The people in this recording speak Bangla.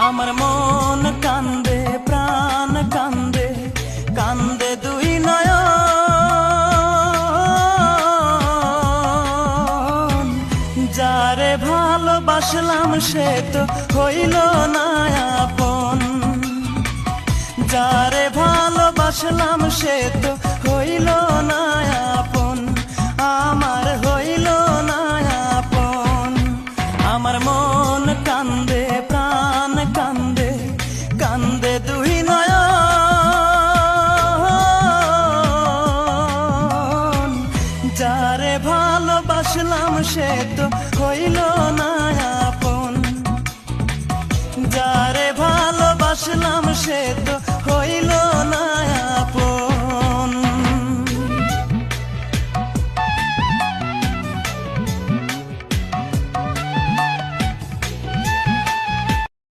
আমার মন কান্দে, প্রাণ কান্দে, কান্দে দুই নয়ন। যারে ভালোবাসলাম সে তো হইল না আপন, যারে ভালোবাসলাম সে তো হইল না আপন, আমার হইল না আপন। আমার মন কান্দে, প্রাণ কান্দে, কান্দে দুই নয়ন। যারে ভালোবাসলাম সে তো হইল না আপন, যারে ভালোবাসলাম সে তো হইল না